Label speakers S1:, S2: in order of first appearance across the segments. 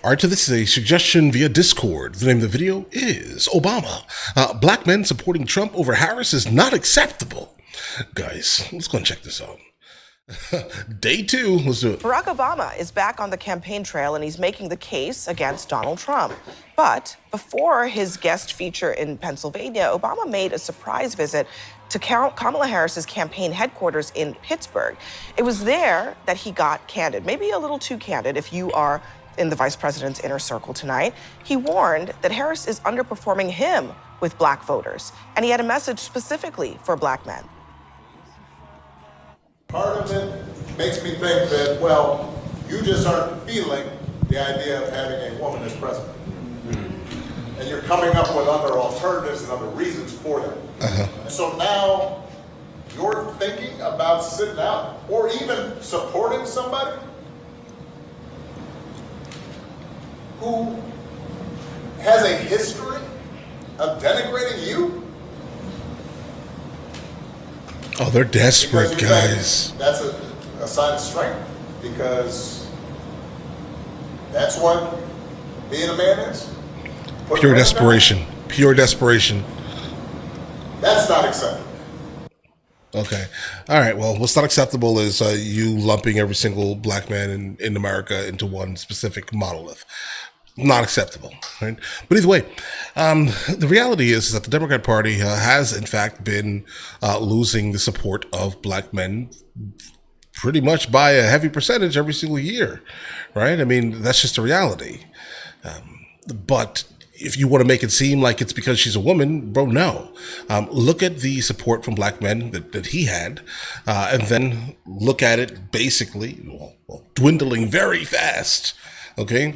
S1: All right, so this is a suggestion via Discord. The name of the video is Obama. Black men supporting Trump over Harris is not acceptable. Guys, let's go and check this out. Day 2, let's do it.
S2: Barack Obama is back on the campaign trail and he's making the case against Donald Trump. But before his guest feature in Pennsylvania, Obama made a surprise visit to Kamala Harris's campaign headquarters in Pittsburgh. It was there that he got candid, maybe a little too candid if you are in the vice president's inner circle tonight. He warned that Harris is underperforming him with black voters, and he had a message specifically for black men.
S3: Part of it makes me think that, well, you just aren't feeling the idea of having a woman as president. And you're coming up with other alternatives and other reasons for that. And so now you're thinking about sitting out or even supporting somebody who has a history of denigrating you.
S1: Oh, they're desperate, guys.
S3: That's a sign of strength, because that's what being a man is.
S1: Pure desperation. Pure desperation.
S3: That's not acceptable.
S1: Okay. All right. Well, what's not acceptable is you lumping every single black man in America into one specific monolith. Not acceptable, right? But either way, the reality is that the Democrat Party has, in fact, been losing the support of black men pretty much by a heavy percentage every single year, right? I mean, that's just a reality. But if you want to make it seem like it's because she's a woman, bro, no. Look at the support from black men that he had, and then look at it basically dwindling very fast. Okay,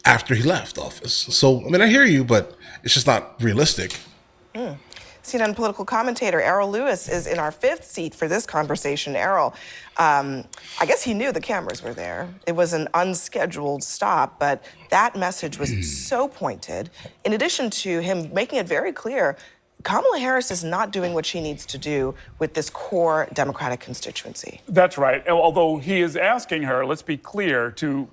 S1: after he left office. So, I mean, I hear you, but it's just not realistic.
S2: CNN political commentator Errol Lewis is in our 5th seat for this conversation. Errol, I guess he knew the cameras were there. It was an unscheduled stop, but that message was so pointed. In addition to him making it very clear, Kamala Harris is not doing what she needs to do with this core Democratic constituency.
S4: That's right. Although he is asking her, let's be clear, to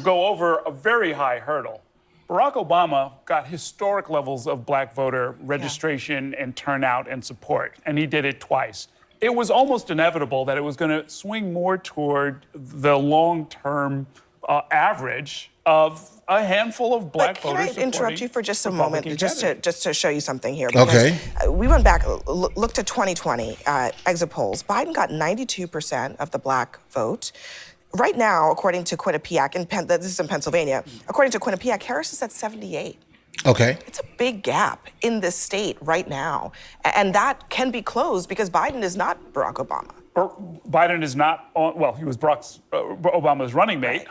S4: go over a very high hurdle. Barack Obama got historic levels of black voter registration and turnout and support, and he did it twice. It was almost inevitable that it was going to swing more toward the long-term average of a handful of black voters.
S2: Can I interrupt you for just a moment, just to show you something here?
S1: Okay.
S2: We went back, looked at 2020 exit polls. Biden got 92% of the black vote. Right now, according to Quinnipiac, this is in Pennsylvania, according to Quinnipiac, Harris is at 78.
S1: Okay.
S2: It's a big gap in this state right now. And that can be closed because Biden is not Barack Obama.
S4: Biden is not, well, he was Obama's running mate.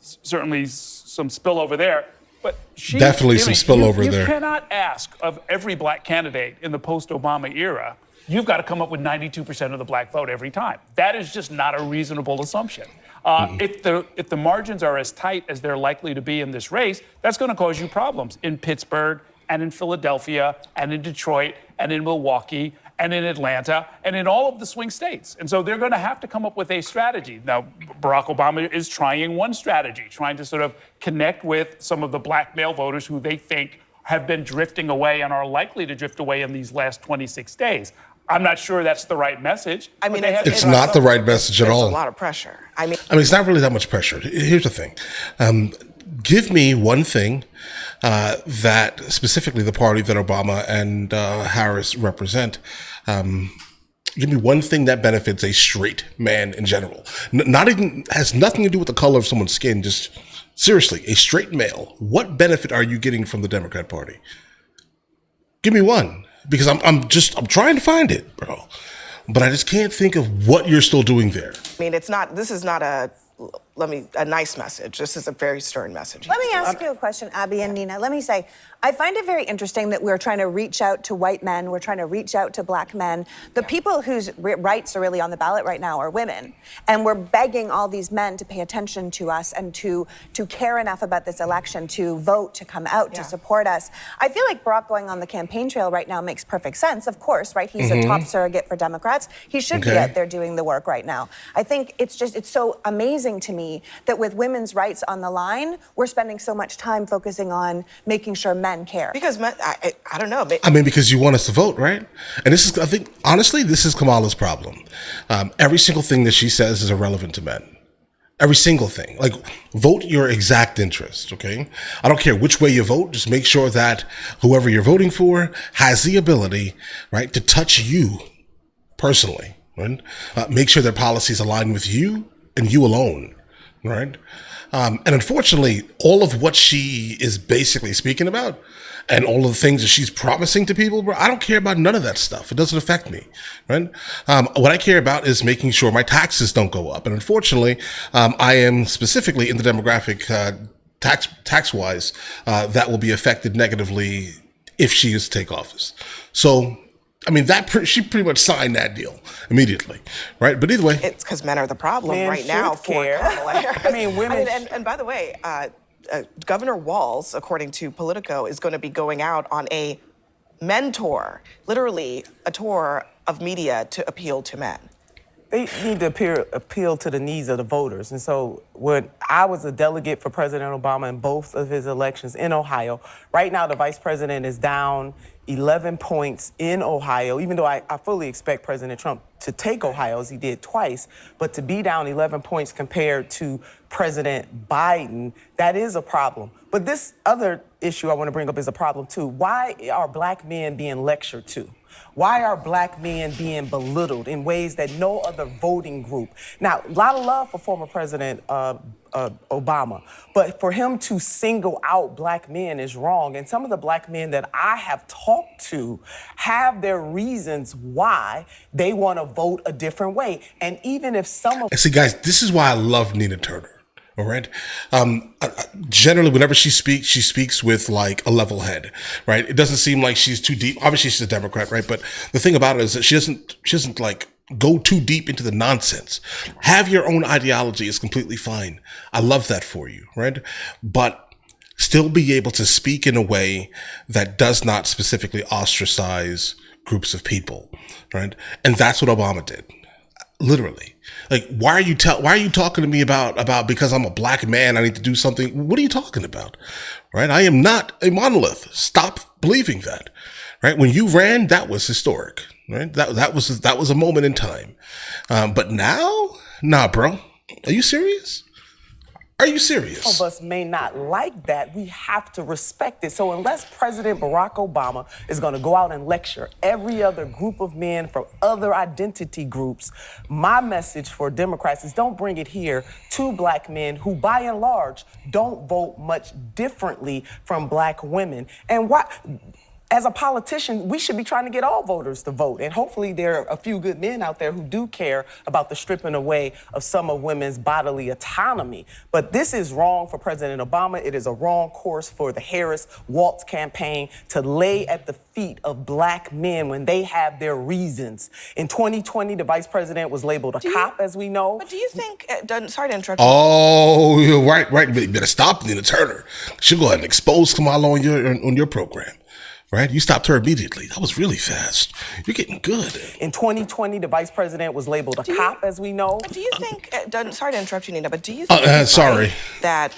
S4: Certainly some spillover there. But
S1: definitely some spillover there.
S4: You cannot ask of every black candidate in the post-Obama era, you've got to come up with 92% of the black vote every time. That is just not a reasonable assumption. If the margins are as tight as they're likely to be in this race, that's going to cause you problems in Pittsburgh and in Philadelphia and in Detroit and in Milwaukee and in Atlanta and in all of the swing states. And so they're going to have to come up with a strategy. Now, Barack Obama is trying one strategy, trying to sort of connect with some of the black male voters who they think have been drifting away and are likely to drift away in these last 26 days. I'm not sure that's the right message.
S2: I mean,
S1: it's not the right message at all.
S2: There's a lot of pressure. I mean,
S1: it's not really that much pressure. Here's the thing. Give me one thing that specifically the party that Obama and Harris represent. Give me one thing that benefits a straight man in general. Not even has nothing to do with the color of someone's skin. Just seriously, a straight male. What benefit are you getting from the Democrat Party? Give me one. Because I'm trying to find it, bro. But I just can't think of what you're still doing there.
S2: I mean, this is not a nice message. This is a very stern message.
S5: Let me ask you a question, Abby and Nina. Let me say, I find it very interesting that we're trying to reach out to white men. We're trying to reach out to black men. The people whose rights are really on the ballot right now are women. And we're begging all these men to pay attention to us and to care enough about this election, to vote, to come out, to support us. I feel like Barack going on the campaign trail right now makes perfect sense, of course, right? He's a top surrogate for Democrats. He should be out there doing the work right now. I think it's so amazing to me me that with women's rights on the line, we're spending so much time focusing on making sure men care.
S2: Because men, I don't know.
S1: I mean, because you want us to vote, right? And this is, I think, honestly, this is Kamala's problem. Every single thing that she says is irrelevant to men. Every single thing. Like, vote your exact interest, okay? I don't care which way you vote. Just make sure that whoever you're voting for has the ability, right, to touch you personally, right? Make sure their policies align with you and you alone, right? And unfortunately, all of what she is basically speaking about and all of the things that she's promising to people, bro, I don't care about none of that stuff. It doesn't affect me, right? What I care about is making sure my taxes don't go up. And unfortunately, I am specifically in the demographic tax-wise that will be affected negatively if she is to take office. So, I mean, she pretty much signed that deal immediately, right? But either way,
S2: It's because men are the problem
S6: Men
S2: right now
S6: should
S2: for
S6: care.
S2: Kamala Harris.
S6: I mean, women
S2: and by the way, Governor Walz, according to Politico, is going to be going out on a men tour, literally a tour of media to appeal to men.
S6: They need to appeal to the needs of the voters. And so when I was a delegate for President Obama in both of his elections in Ohio, right now the vice president is down 11 points in Ohio, even though I fully expect President Trump to take Ohio as he did twice, but to be down 11 points compared to President Biden, that is a problem. But this other issue I want to bring up is a problem too. Why are black men being lectured to? Why are black men being belittled in ways that no other voting group? Now, a lot of love for former President Obama, but for him to single out black men is wrong. And some of the black men that I have talked to have their reasons why they want to vote a different way. And even if some of...
S1: And see, guys, this is why I love Nina Turner. All right. Generally, whenever she speaks with like a level head, right? It doesn't seem like she's too deep. Obviously, she's a Democrat, right? But the thing about it is that she doesn't like go too deep into the nonsense. Have your own ideology is completely fine. I love that for you, right? But still be able to speak in a way that does not specifically ostracize groups of people, right? And that's what Obama did. Literally. Like, why are you talking to me about because I'm a black man, I need to do something? What are you talking about? Right? I am not a monolith. Stop believing that. Right? When you ran, that was historic. Right? That was a moment in time. But now, nah, bro. Are you serious? Are you serious?
S6: Some of us may not like that. We have to respect it. So unless President Barack Obama is going to go out and lecture every other group of men from other identity groups, my message for Democrats is don't bring it here to black men who, by and large, don't vote much differently from black women. And why... As a politician, we should be trying to get all voters to vote. And hopefully there are a few good men out there who do care about the stripping away of some of women's bodily autonomy. But this is wrong for President Obama. It is a wrong course for the Harris-Walz campaign to lay at the feet of black men when they have their reasons. In 2020, the vice president was labeled a cop, as we know.
S2: But do you think, sorry to interrupt you.
S1: Oh, you're right. You better stop Nina Turner. She'll go ahead and expose Kamala on your program. Right? You stopped her immediately. That was really fast. You're getting good.
S6: In 2020, the vice president was labeled a cop, as we know.
S2: But do you think, sorry to interrupt you, Nina, but do you think that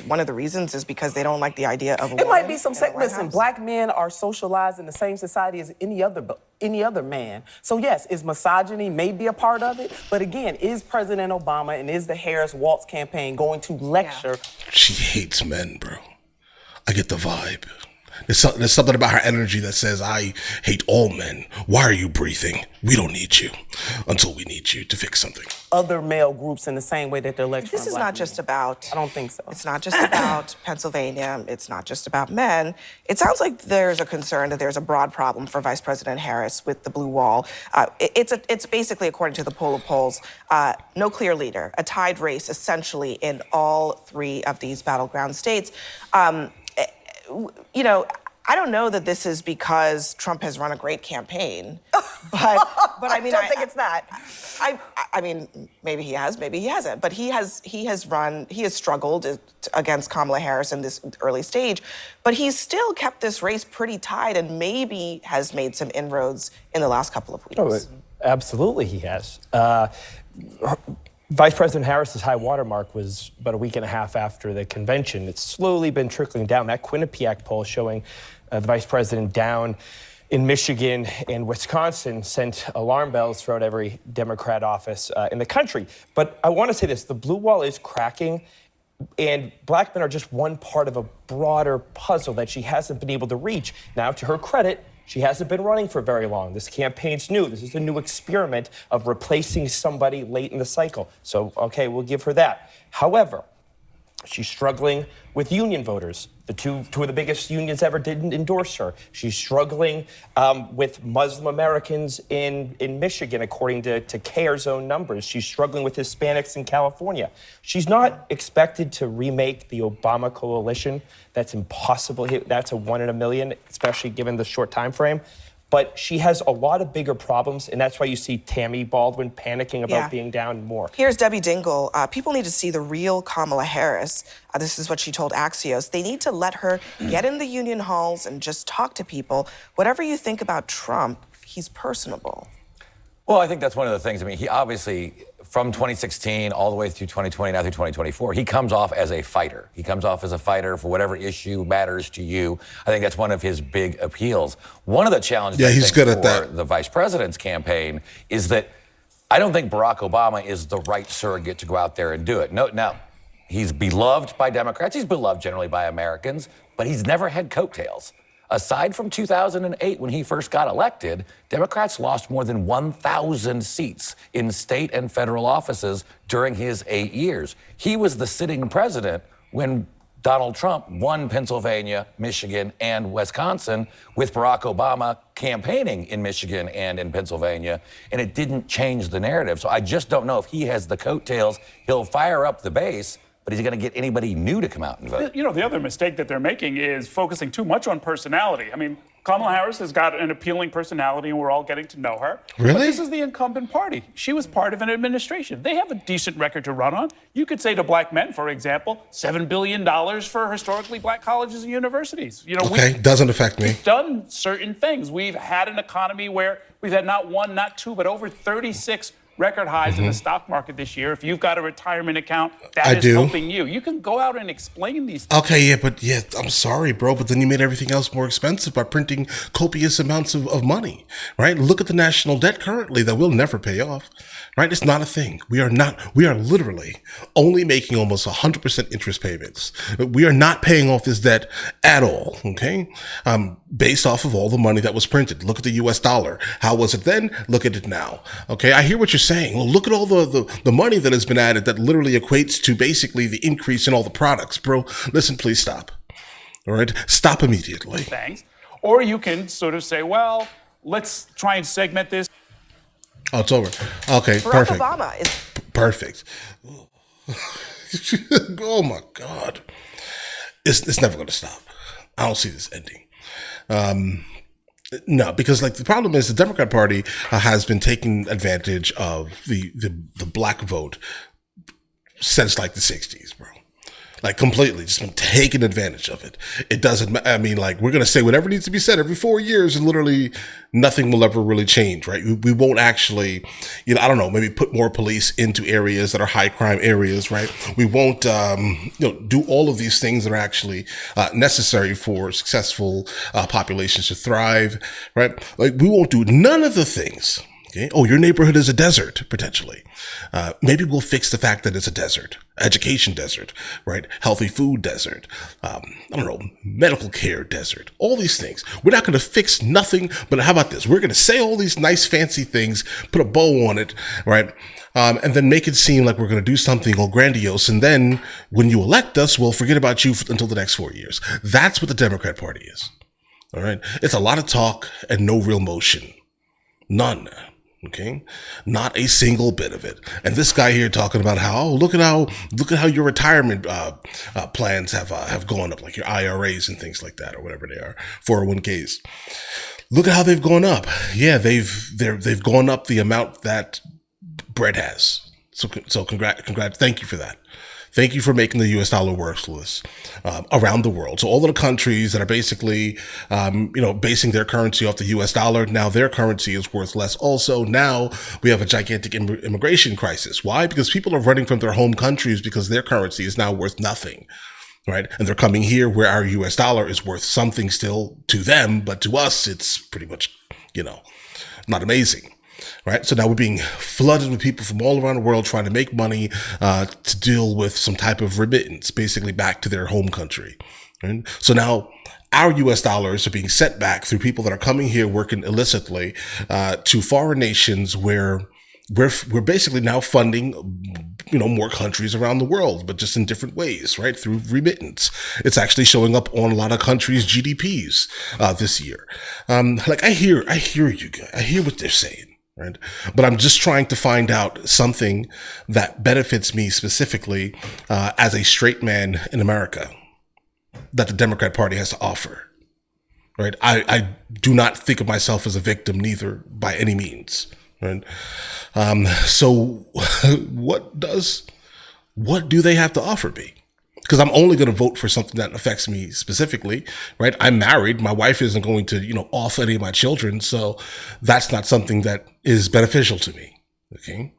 S2: one of the reasons is because they don't like the idea of a woman?
S6: It might be some listen, black men are socialized in the same society as any other man. So yes, is misogyny maybe a part of it? But again, is President Obama and is the Harris-Walz campaign going to lecture?
S1: She hates men, bro. I get the vibe. There's something about her energy that says, I hate all men. Why are you breathing? We don't need you until we need you to fix something.
S6: Other male groups in the same way that they're lecturing
S2: This is
S6: black
S2: not
S6: men.
S2: just about...
S6: I don't think so.
S2: It's not just about Pennsylvania. It's not just about men. It sounds like there's a concern that there's a broad problem for Vice President Harris with the blue wall. It's basically, according to the poll of polls, no clear leader, a tied race essentially in all three of these battleground states. You know, I don't know that this is because Trump has run a great campaign, but I mean,
S5: I don't think it's that.
S2: I mean, maybe he has, maybe he hasn't, but he has struggled against Kamala Harris in this early stage, but he's still kept this race pretty tight and maybe has made some inroads in the last couple of weeks.
S7: Oh, absolutely he has. Vice President Harris's high watermark was about a week and a half after the convention. It's slowly been trickling down. That Quinnipiac poll showing the vice president down in Michigan and Wisconsin sent alarm bells throughout every Democrat office in the country. But I want to say this, the blue wall is cracking, and black men are just one part of a broader puzzle that she hasn't been able to reach. Now, to her credit, she hasn't been running for very long. This campaign's new. This is a new experiment of replacing somebody late in the cycle. So, okay, we'll give her that. However, she's struggling with union voters. The two of the biggest unions ever didn't endorse her. She's struggling with Muslim Americans in Michigan, according to CARE's own numbers. She's struggling with Hispanics in California. She's not expected to remake the Obama coalition. That's impossible. That's a 1 in a million, especially given the short time frame. But she has a lot of bigger problems, and that's why you see Tammy Baldwin panicking about being down more.
S2: Here's Debbie Dingle. People need to see the real Kamala Harris. This is what she told Axios. They need to let her get in the union halls and just talk to people. Whatever you think about Trump, he's personable.
S8: Well, I think that's one of the things. I mean, he obviously, from 2016 all the way through 2020, now through 2024, he comes off as a fighter. He comes off as a fighter for whatever issue matters to you. I think that's one of his big appeals. One of the challenges
S1: he's good at that.
S8: The vice president's campaign is that I don't think Barack Obama is the right surrogate to go out there and do it. No, now, he's beloved by Democrats. He's beloved generally by Americans, but he's never had coattails. Aside from 2008, when he first got elected, Democrats lost more than 1,000 seats in state and federal offices during his 8 years. He was the sitting president when Donald Trump won Pennsylvania, Michigan, and Wisconsin, with Barack Obama campaigning in Michigan and in Pennsylvania, and it didn't change the narrative. So I just don't know if he has the coattails. He'll fire up the base, but he's going to get anybody new to come out and vote.
S4: You know, the other mistake that they're making is focusing too much on personality. I mean, Kamala Harris has got an appealing personality, and we're all getting to know her.
S1: Really?
S4: But this is the incumbent party. She was part of an administration. They have a decent record to run on. You could say to black men, for example, $7 billion for historically black colleges and universities. You know,
S1: doesn't affect me.
S4: We've done certain things. We've had an economy where we've had not one, not two, but over 36 record highs in the stock market this year. If you've got a retirement account, that is helping you. You can go out and explain these things.
S1: Okay, I'm sorry, bro, but then you made everything else more expensive by printing copious amounts of money, right? Look at the national debt currently that we'll never pay off, right? It's not a thing. We are literally only making almost 100% interest payments. We are not paying off this debt at all, okay? Based off of all the money that was printed. Look at the US dollar. How was it then? Look at it now, okay? I hear what you're saying. Well, look at all the money that has been added that literally equates to basically the increase in all the products. Bro, listen, please stop. All right? Stop immediately.
S4: Thanks. Or you can sort of say, well, let's try and segment this.
S1: Oh, it's over. Okay,
S2: Barack
S1: perfect.
S2: Obama is
S1: Perfect. Oh my God. It's never going to stop. I don't see this ending. No, because like the problem is the Democrat Party has been taking advantage of the black vote since like the 60s, bro. Like completely just been taking advantage of it. It doesn't, I mean, like we're going to say whatever needs to be said every 4 years and literally nothing will ever really change, right? We won't actually, I don't know, maybe put more police into areas that are high crime areas, right? We won't, do all of these things that are actually necessary for successful populations to thrive, right? Like we won't do none of the things. Okay. Oh, your neighborhood is a desert, potentially. Maybe we'll fix the fact that it's a desert, education desert, right? Healthy food desert, I don't know, medical care desert, all these things. We're not going to fix nothing, but how about this? We're going to say all these nice fancy things, put a bow on it, right? And then make it seem like we're going to do something all grandiose. And then when you elect us, we'll forget about you until the next 4 years. That's what the Democrat Party is. All right. It's a lot of talk and no real motion. None. Okay, not a single bit of it. And this guy here talking about how, look at how your retirement plans have gone up, like your IRAs and things like that, or whatever they are, 401ks. Look at how they've gone up. Yeah, they've gone up the amount that bread has. So congrats. Thank you for that. Thank you for making the U.S. dollar worthless around the world. So all of the countries that are basically, basing their currency off the U.S. dollar, now their currency is worth less. Also, now we have a gigantic immigration crisis. Why? Because people are running from their home countries because their currency is now worth nothing. Right. And they're coming here where our US dollar is worth something still to them, but to us, it's pretty much, not amazing. Right. So now we're being flooded with people from all around the world trying to make money to deal with some type of remittance, basically back to their home country. Right? So now our US dollars are being sent back through people that are coming here working illicitly to foreign nations where we're basically now funding more countries around the world, but just in different ways, right? Through remittance. It's actually showing up on a lot of countries' GDPs this year. I hear you guys. I hear what they're saying, right? But I'm just trying to find out something that benefits me specifically as a straight man in America that the Democrat Party has to offer, right? I do not think of myself as a victim, neither by any means. Right. So what do they have to offer me? Because I'm only going to vote for something that affects me specifically, right? I'm married. My wife isn't going to, off any of my children. So that's not something that is beneficial to me. Okay.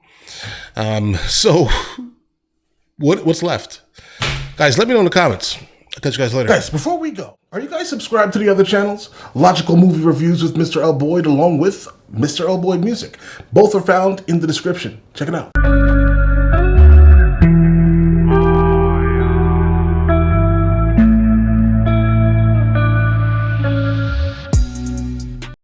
S1: So what's left? Guys, let me know in the comments. I'll catch you guys later. Guys, before we go, are you guys subscribed to the other channels? Logical Movie Reviews with Mr. L. Boyd along with Mr. L. Boyd Music. Both are found in the description. Check it out.